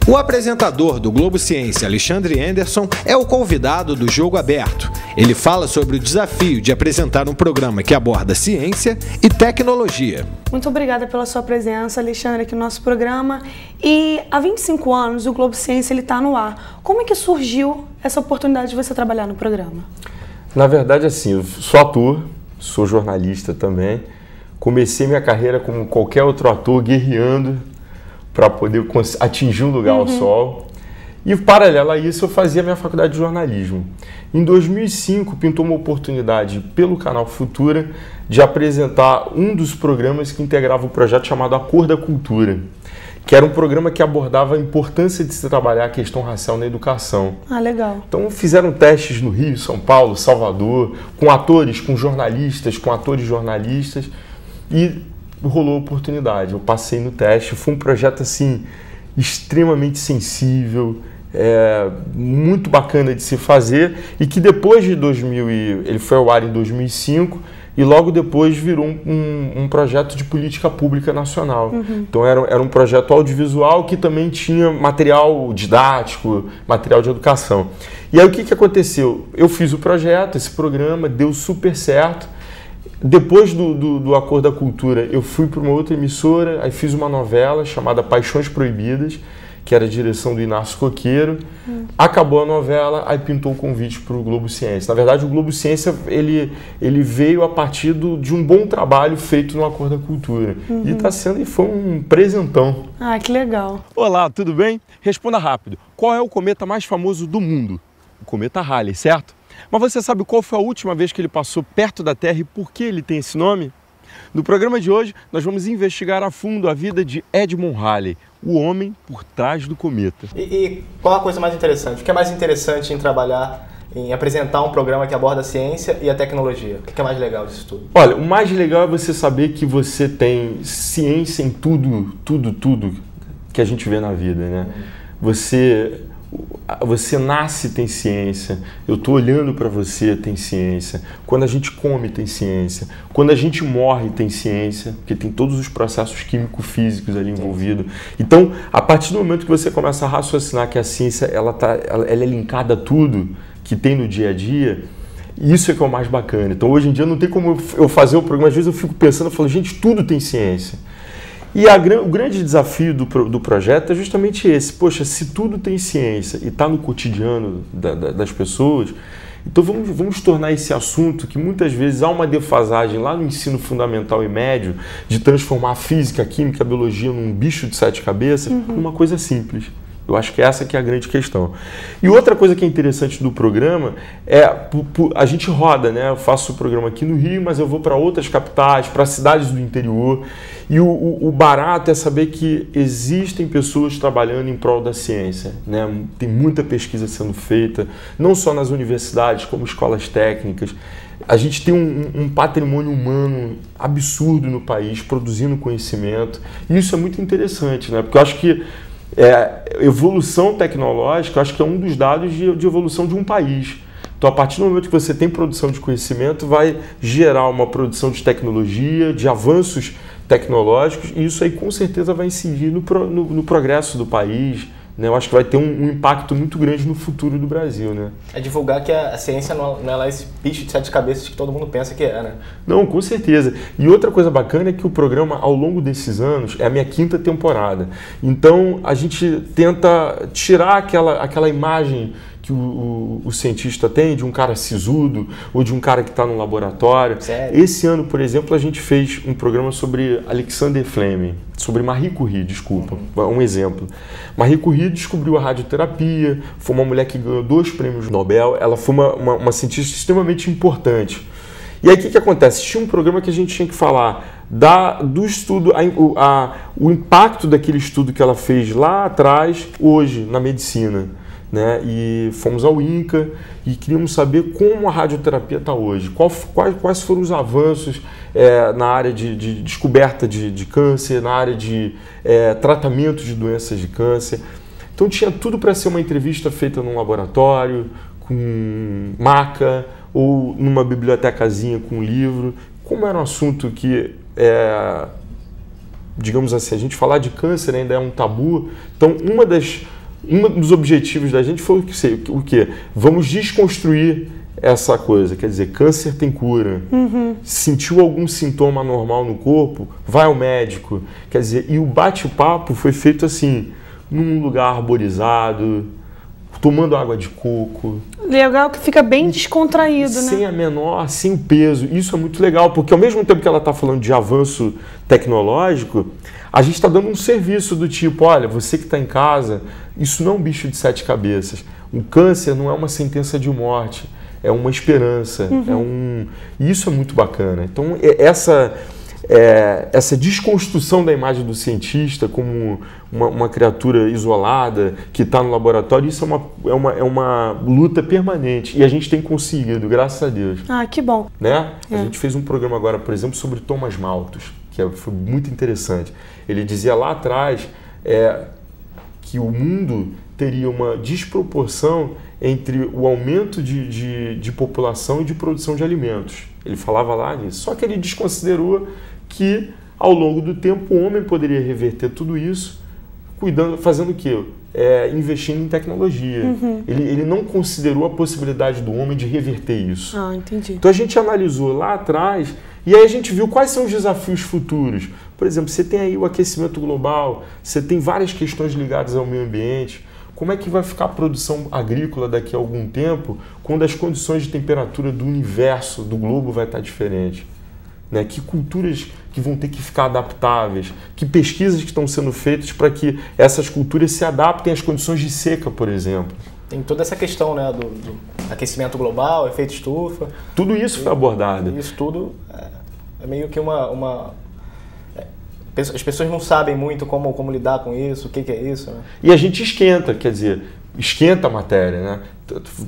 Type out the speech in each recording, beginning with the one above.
O apresentador do Globo Ciência, Alexandre Anderson, é o convidado do Jogo Aberto. Ele fala sobre o desafio de apresentar um programa que aborda ciência e tecnologia. Muito obrigada pela sua presença, Alexandre, aqui no nosso programa. E há 25 anos o Globo Ciência está no ar. Como é que surgiu essa oportunidade de você trabalhar no programa? Na verdade, assim, eu sou ator, sou jornalista também. Comecei minha carreira como qualquer outro ator, guerreando para poder atingir um lugar ao sol. E, paralelo a isso, eu fazia minha faculdade de jornalismo. Em 2005, pintou uma oportunidade pelo canal Futura de apresentar um dos programas que integrava o projeto chamado A Cor da Cultura, que era um programa que abordava a importância de se trabalhar a questão racial na educação. Ah, legal. Então fizeram testes no Rio, São Paulo, Salvador, com atores, com jornalistas, com atores jornalistas, e rolou a oportunidade. Eu passei no teste, foi um projeto assim extremamente sensível, muito bacana de se fazer, e que depois de ele foi ao ar em 2005 e logo depois virou um projeto de política pública nacional. Então era um projeto audiovisual que também tinha material didático, material de educação. E aí o que aconteceu? Eu fiz o projeto, esse programa deu super certo. Depois do A Cor da Cultura, eu fui para uma outra emissora, aí fiz uma novela chamada Paixões Proibidas, que era a direção do Inácio Coqueiro. Acabou a novela, aí pintou o convite para o Globo Ciência. Na verdade, o Globo Ciência ele veio a partir de um bom trabalho feito no A Cor da Cultura. E foi um presentão. Ah, que legal. Olá, tudo bem? Responda rápido. Qual é o cometa mais famoso do mundo? O cometa Halley, certo? Mas você sabe qual foi a última vez que ele passou perto da Terra e por que ele tem esse nome? No programa de hoje, nós vamos investigar a fundo a vida de Edmond Halley, o homem por trás do cometa. E qual a coisa mais interessante? O que é mais interessante em trabalhar, em apresentar um programa que aborda a ciência e a tecnologia? O que é mais legal disso tudo? Olha, o mais legal é você saber que você tem ciência em tudo que a gente vê na vida, né? Você nasce, tem ciência. Eu estou olhando para você, tem ciência. Quando a gente come, tem ciência. Quando a gente morre, tem ciência, porque tem todos os processos químico-físicos ali envolvidos. Então, a partir do momento que você começa a raciocinar que a ciência ela é linkada a tudo que tem no dia a dia, isso é que é o mais bacana. Então, hoje em dia, não tem como eu fazer o programa. Às vezes eu fico pensando, eu falo, gente, tudo tem ciência. E o grande desafio do projeto é justamente esse. Poxa, se tudo tem ciência e está no cotidiano das pessoas, então vamos tornar esse assunto que muitas vezes há uma defasagem lá no ensino fundamental e médio de transformar a física, a química, a biologia num bicho de 7 cabeças, numa coisa simples. Eu acho que essa que é a grande questão. E outra coisa que é interessante do programa a gente roda, né? Eu faço o programa aqui no Rio, mas eu vou para outras capitais, para cidades do interior. E o barato é saber que existem pessoas trabalhando em prol da ciência, né? Tem muita pesquisa sendo feita, não só nas universidades, como escolas técnicas. A gente tem um patrimônio humano absurdo no país, produzindo conhecimento. E isso é muito interessante, né? Porque eu acho que evolução tecnológica, acho que é um dos dados de evolução de um país. Então, a partir do momento que você tem produção de conhecimento, vai gerar uma produção de tecnologia, de avanços tecnológicos, e isso aí com certeza vai incidir no progresso do país, né? Eu acho que vai ter um impacto muito grande no futuro do Brasil, né? É divulgar que a ciência não é lá esse bicho de 7 cabeças que todo mundo pensa que é, né? Não, com certeza. E outra coisa bacana é que o programa, ao longo desses anos, é a minha 5ª temporada. Então, a gente tenta tirar aquela imagem que o cientista tem de um cara sisudo ou de um cara que está no laboratório. Sério? Esse ano, por exemplo, a gente fez um programa sobre Alexander Fleming, sobre Marie Curie, desculpa, um exemplo. Marie Curie descobriu a radioterapia, foi uma mulher que ganhou 2 prêmios Nobel, ela foi uma cientista extremamente importante. E aí o que acontece? Tinha um programa que a gente tinha que falar do estudo, o impacto daquele estudo que ela fez lá atrás, hoje, na medicina. Né? E fomos ao INCA e queríamos saber como a radioterapia está hoje, quais foram os avanços na área de descoberta de câncer, na área de tratamento de doenças de câncer. Então tinha tudo para ser uma entrevista feita num laboratório, com maca, ou numa bibliotecazinha com um livro. Como era um assunto que digamos assim, a gente falar de câncer ainda é um tabu, então uma das um dos objetivos da gente foi o quê? Vamos desconstruir essa coisa, quer dizer, câncer tem cura. Sentiu algum sintoma anormal no corpo, vai ao médico. Quer dizer, e o bate-papo foi feito assim, num lugar arborizado, tomando água de coco. Legal que fica bem descontraído, sem sem o peso. Isso é muito legal, porque ao mesmo tempo que ela está falando de avanço tecnológico, a gente está dando um serviço do tipo, olha, você que está em casa, isso não é um bicho de 7 cabeças. O câncer não é uma sentença de morte, é uma esperança. E isso é muito bacana. Então, essa desconstrução da imagem do cientista como uma criatura isolada que está no laboratório, isso é uma luta permanente. E a gente tem conseguido, graças a Deus. Ah, que bom. Né? A gente fez um programa agora, por exemplo, sobre Thomas Malthus, que foi muito interessante. Ele dizia lá atrás que o mundo teria uma desproporção entre o aumento de população e de produção de alimentos. Ele falava lá nisso. Só que ele desconsiderou que, ao longo do tempo, o homem poderia reverter tudo isso, fazendo o quê? Investindo em tecnologia. Ele não considerou a possibilidade do homem de reverter isso. Ah, entendi. Então a gente analisou lá atrás e aí a gente viu quais são os desafios futuros. Por exemplo, você tem aí o aquecimento global, você tem várias questões ligadas ao meio ambiente. Como é que vai ficar a produção agrícola daqui a algum tempo, quando as condições de temperatura do universo, do globo, vai estar diferente? Né? Que culturas que vão ter que ficar adaptáveis? Que pesquisas que estão sendo feitas para que essas culturas se adaptem às condições de seca, por exemplo? Tem toda essa questão, né, do aquecimento global, efeito estufa. Tudo isso foi abordado. Isso tudo é meio que as pessoas não sabem muito como lidar com isso, o que é isso, né? E a gente esquenta, quer dizer, esquenta a matéria, né?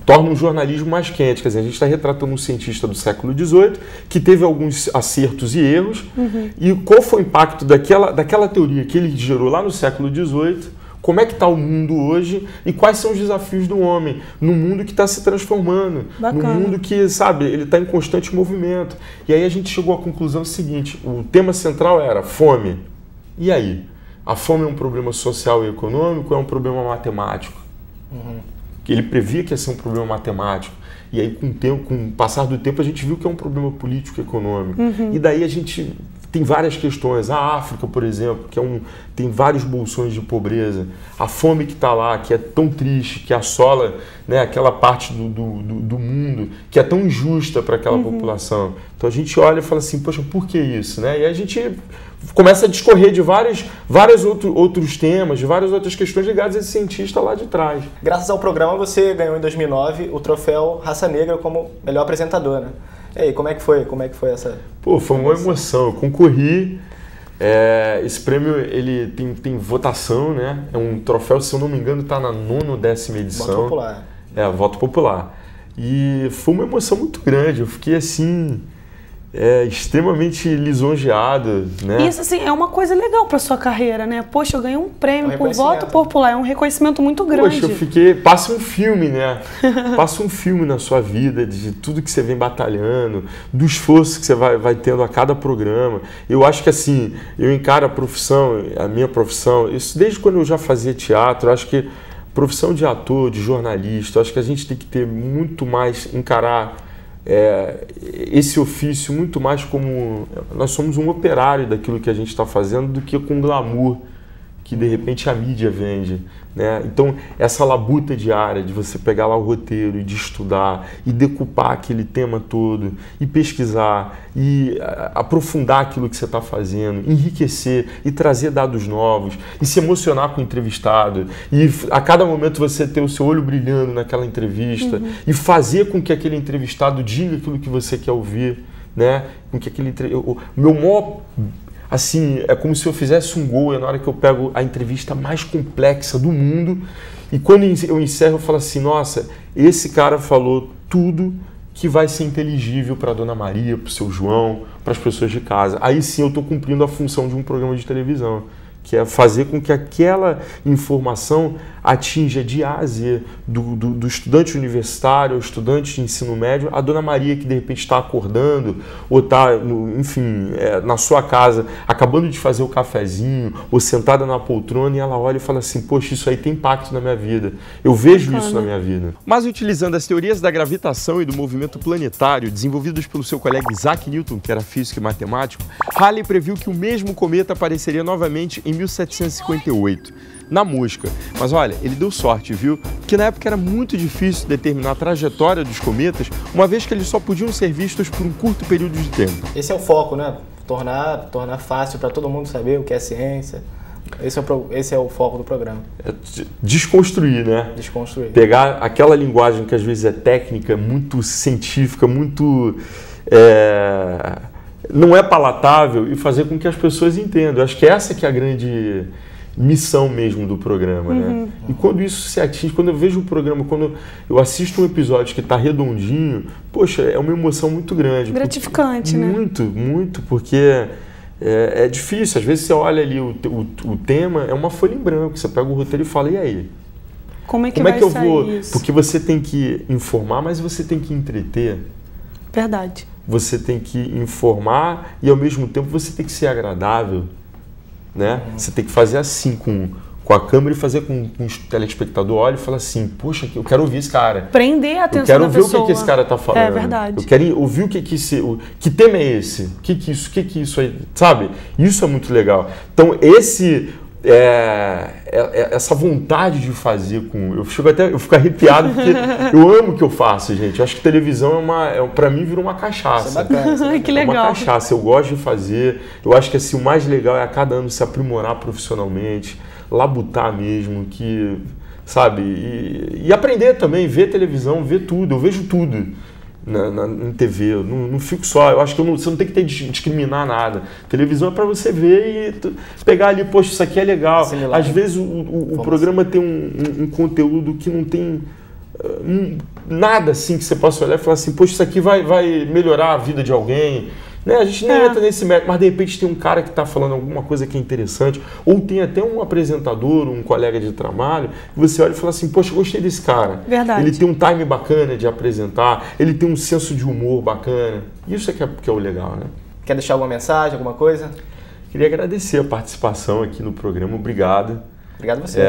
Torna um jornalismo mais quente. Quer dizer, a gente está retratando um cientista do século XVIII que teve alguns acertos e erros. E qual foi o impacto daquela teoria que ele gerou lá no século XVIII? Como é que está o mundo hoje e quais são os desafios do homem no mundo que está se transformando, Bacana. no mundo que, sabe, ele está em constante movimento. E aí a gente chegou à conclusão seguinte, o tema central era fome. E aí? A fome é um problema social e econômico ou é um problema matemático? Ele previa que ia ser um problema matemático. E aí, com o passar do tempo, a gente viu que é um problema político e econômico. E daí a gente tem várias questões. A África, por exemplo, tem vários bolsões de pobreza. A fome que está lá, que é tão triste, que assola, né, aquela parte do mundo, que é tão injusta para aquela população. Então a gente olha e fala assim, poxa, por que isso? Né? E aí a gente começa a discorrer de vários outros temas, de várias outras questões ligadas a esse cientista lá de trás. Graças ao programa, você ganhou em 2009 o troféu Raça Negra como melhor apresentador, né? E aí, como é que foi essa... Pô, foi uma emoção. Eu concorri. Esse prêmio ele tem votação, né? É um troféu, se eu não me engano, está na 9ª ou 10ª edição. Voto popular. Voto popular. E foi uma emoção muito grande. Eu fiquei assim... extremamente lisonjeado, né? Isso, assim, é uma coisa legal para sua carreira, né? Poxa, eu ganhei um prêmio por voto popular, é um reconhecimento muito grande. Poxa, passa um filme, né? Passa um filme na sua vida, de tudo que você vem batalhando, do esforço que você vai tendo a cada programa. Eu acho que, assim, eu encaro a minha profissão, isso desde quando eu já fazia teatro, eu acho que profissão de ator, de jornalista, eu acho que a gente tem que ter muito mais, encarar esse ofício muito mais como nós somos um operário daquilo que a gente está fazendo do que com glamour que de repente a mídia vende, né? Então essa labuta diária de você pegar lá o roteiro e de estudar e decupar aquele tema todo e pesquisar e aprofundar aquilo que você está fazendo, enriquecer e trazer dados novos e se emocionar com o entrevistado e a cada momento você ter o seu olho brilhando naquela entrevista e fazer com que aquele entrevistado diga aquilo que você quer ouvir, né? Com que o meu maior... Assim, é como se eu fizesse um gol, na hora que eu pego a entrevista mais complexa do mundo e quando eu encerro eu falo assim, nossa, esse cara falou tudo que vai ser inteligível para a Dona Maria, para o seu João, para as pessoas de casa. Aí sim eu estou cumprindo a função de um programa de televisão, que é fazer com que aquela informação atinja de A a Z, do estudante universitário, ao estudante de ensino médio, a Dona Maria que de repente está acordando, ou está, enfim, na sua casa, acabando de fazer o cafezinho, ou sentada na poltrona, e ela olha e fala assim, poxa, isso aí tem impacto na minha vida, eu vejo isso na minha vida. Mas utilizando as teorias da gravitação e do movimento planetário, desenvolvidas pelo seu colega Isaac Newton, que era físico e matemático, Halley previu que o mesmo cometa apareceria novamente em 1758, na Mosca. Mas olha, ele deu sorte, viu? Porque na época era muito difícil determinar a trajetória dos cometas, uma vez que eles só podiam ser vistos por um curto período de tempo. Esse é o foco, né? Tornar fácil para todo mundo saber o que é ciência. Esse é o foco do programa. Desconstruir, né? Desconstruir. Pegar aquela linguagem que às vezes é técnica, muito científica, muito... não é palatável, e fazer com que as pessoas entendam. Eu acho que essa que é a grande missão mesmo do programa, né? E quando isso se atinge, quando eu vejo um programa, quando eu assisto um episódio que está redondinho, poxa, é uma emoção muito grande. Gratificante, né? Muito, muito, porque é difícil. Às vezes você olha ali o tema, é uma folha em branco, você pega o roteiro e fala, e aí? Como é que eu sair vou? isso? Porque você tem que informar, mas você tem que entreter. Verdade. Você tem que informar e ao mesmo tempo você tem que ser agradável, né? Você tem que fazer assim com a câmera e fazer com o telespectador olha e fala assim, poxa, eu quero ouvir esse cara. Prender a atenção da pessoa. Eu quero ver o que esse cara está falando. É verdade. Eu quero ouvir o que tema é esse? O que isso aí, sabe? Isso é muito legal. Então essa vontade de fazer eu fico arrepiado porque eu amo o que eu faço, gente. Eu acho que televisão para mim virou uma cachaça. Isso é bacana. Que legal. É uma cachaça, eu gosto de fazer. Eu acho que assim, o mais legal é a cada ano se aprimorar profissionalmente, labutar mesmo, que, sabe? E aprender também, ver televisão, ver tudo. Eu vejo tudo na TV, eu não fico só, eu acho que você não tem que discriminar nada. Televisão é para você ver e pegar ali, poxa, isso aqui é legal. Assimilar. Às vezes o programa tem um conteúdo que não tem nada assim que você possa olhar e falar assim, poxa, isso aqui vai melhorar a vida de alguém. Né? A gente nem entra nesse mérito, mas de repente tem um cara que está falando alguma coisa que é interessante, ou tem até um apresentador, um colega de trabalho, que você olha e fala assim, poxa, eu gostei desse cara. Verdade. Ele tem um time bacana de apresentar, ele tem um senso de humor bacana. Isso que é o legal, né? Quer deixar alguma mensagem, alguma coisa? Queria agradecer a participação aqui no programa, obrigado. Obrigado a você.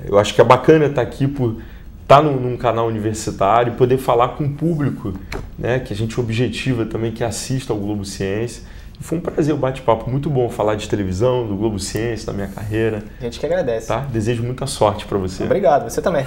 Eu acho que é bacana estar aqui por estar num canal universitário e poder falar com o público, né, que a gente objetiva também que assista ao Globo Ciência. E foi um prazer, um bate-papo muito bom falar de televisão, do Globo Ciência, da minha carreira. A gente que agradece. Tá? Desejo muita sorte para você. Obrigado, você também.